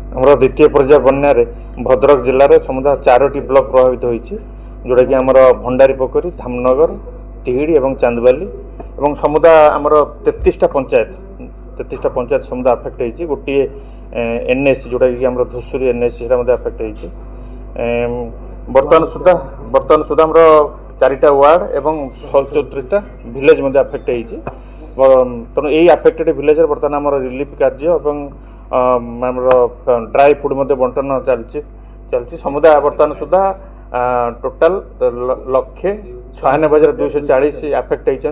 आमर द्वितीय पर्याय बन्यारे भद्रक जिले में समुदाय 4टी ब्लॉक प्रभावित होती जोटा कि आमर भंडारी पोखरी धामनगर तिहिड़ी और चांदबाली और समुदाय आमर 33टा पंचायत समुदाय अफेक्ट होती गोटे एनएसी जोटा कि आमर धूसुरी एनएसी अफेक्ट होती बर्तमान सुधा आमर 4टा वार्ड एवं 34टा विलेज अफेक्ट होती तेणु यही अफेक्टेड विलेज बर्तमान आमर रिलीफ कार्य और ड्राई फुड बंटन चलती समुदाय बर्तमान सुधा टोटाल 1,96,240 अफेक्ट होती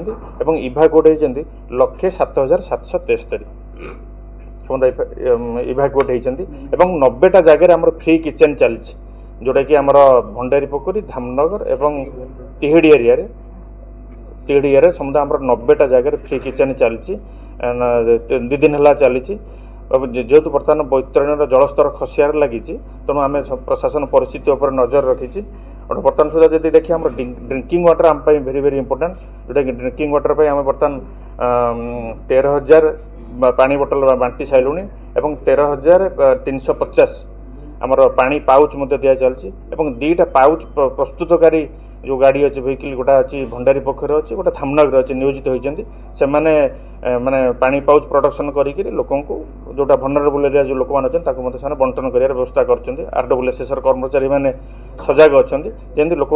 इभाकुएट होती 1,07,773 समुदाय इभाकुएट होती 90टा जगह आमर फ्री किचेन चलती जोटा कि आमर भंडारी पोखरी धामनगर एवं तिहिड़ी एरिया समुदाय आमर 90टा जगह फ्री किचेन चलती 2 दिन है चली जेहेतु बर्तमान बैतरणी जलस्तर खसियार लगी तेणु आम प्रशासन परिस्थिति उपर नजर रखी और बर्तमान सुधा जब देखिए आम ड्रिंकिंग वाटर आम भेरी भेरी इंपोर्टेंट जोटा कि ड्रिंकिंग वाटर पर आम बर्तमान 13,000 पानी बोतल बांटी सारूँ और 13,350 आमर पानी पाउच दि चलती 2टा पाउच प्रस्तुतकारी जो गाड़ी अच्छी वेहिकल गोटा अच्छी भंडारी पोखरी अच्छी गोटे धामनगर अच्छी नियोजित होती से माने पानी पाउच प्रोडक्शन करी लोकों को जोटा भनरेबल एरिया जो लोक मैंने अच्छे बंटन कर व्यवस्था कर आरडब्ल्यूएसएसर कर्मचारी मैंने सजग अच्छा जमी लोक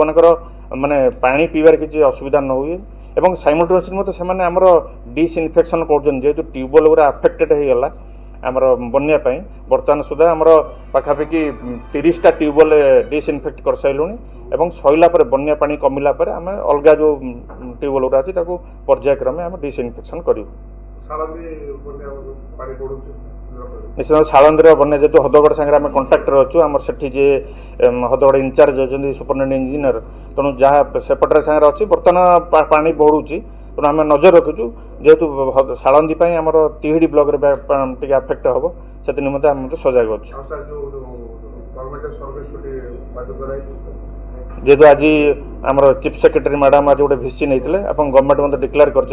माने पानी पीबार किसी असुविधा न हुए और साइमल्टेनियसली से आमर डिसइनफेक्शन कर जेहेतु ट्यूबवेल गुरा अफेक्टेड होगला आमर बन्यापाई बर्तमान सुधा आमर पाखापाखि 30टा ट्यूबवेल डिसइनफेक्ट कर सारूँ और सैला बन्या पानी कमिला आम अलग जो ट्यूबवेल गुरा अच्छी पर्यायक्रमे आम डिसइनफेक्शन करूँ निश्चित सालंदी बन्या जेहतु हदगड़ सागर आम कंटाक्टर अच्छु आम से जे हदगड़ इनचार्ज अच्छा सुपरिटेडेंट इंजीनियर तेणु जहाँ सेपटे सागर अच्छी बर्तमान पानी बढ़ुची तेणु आम नजर रखुचु जेहेतु सालंदी आमर तिहिड़ी ब्लॉक टे अफेक्ट हम से निम्ते आम सजग अच्छे जेहेतु आज आमर चीफ सेक्रेटरी मैडम आज गोटे भिसी नहीं गवर्नमेंट डिक्लेयर कर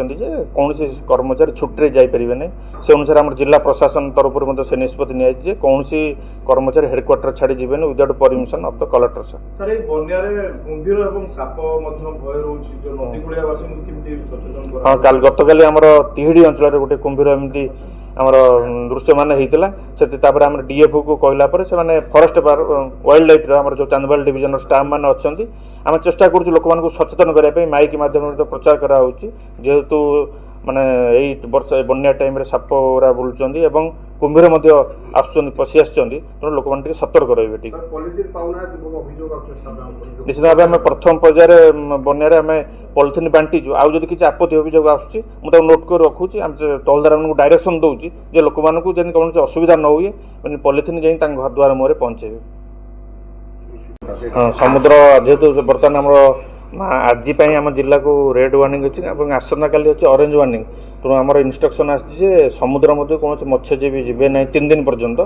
कौन कर्मचारी छुट्टी जापरें नहीं से अनुसार आम जिला प्रशासन तरफ से निष्पत्ति नि कौन कर्मचारी हेडक्वार्टर छाड़ी जीवन without permission of the collector sir हाँ गतकाली आमर तिहिड़ी अंचल गोटे कुंभीर एमती आमर दृश्य मान होता से आम डीएफओ को कहला से फरेस्ट वाइल्ड लाइफ आमर जो चांदबाल डिविजन स्टाफ मैंने अच्छा आम चेष्टा करूँ लोक मानक सचेतन करने माइक मध्यम प्रचार कराऊँ जेहेतु माने यही वर्ष बन्या टाइम सापरा बुलूँ कुंभीर आसुँच पशि आसो लोक मैंने सतर्क रही निश्चित भाव आम प्रथम पर्यायर बन्यारे आम पॉलिथिन बांटीचु आउ जदि किसी आपत्ति अभियोग आसूँ मुझे नोट कर रखुच्छी आम तहलदार मानक डायरेक्शन दूसरी जे लोक मानक जब कौन असुविधा न हुए मैंने पॉलिथिन जाई घर द्वार मुहर पहुँचे हाँ समुद्र जेहेतु बर्तमान आम आज आम जिला को रेड वार्निंग अच्छी आसंता काली अच्छे ऑरेंज वार्निंग तेणु आमर इंस्ट्रक्शन आसी समुद्र मध्य कौन मत्स्यजीवी जीवे ना 3 दिन पर्यंत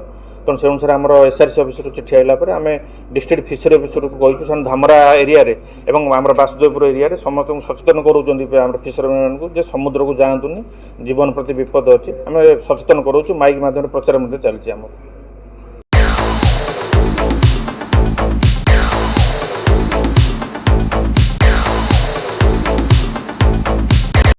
तेणु से अनुसार आमर एसआरसी ऑफिसर चिठी आइला आम डिस्ट्रिक्ट फिशरी ऑफिसर को कहीचु धामरा एरिया एवं आम बासुदेवपुर एरिया समस्त सचेतन करों फिशरमैन को समुद्र को जातुनि जीवन प्रति विपद अच्छी आम सचेतन करों माइक माध्यम प्रचार चलती आम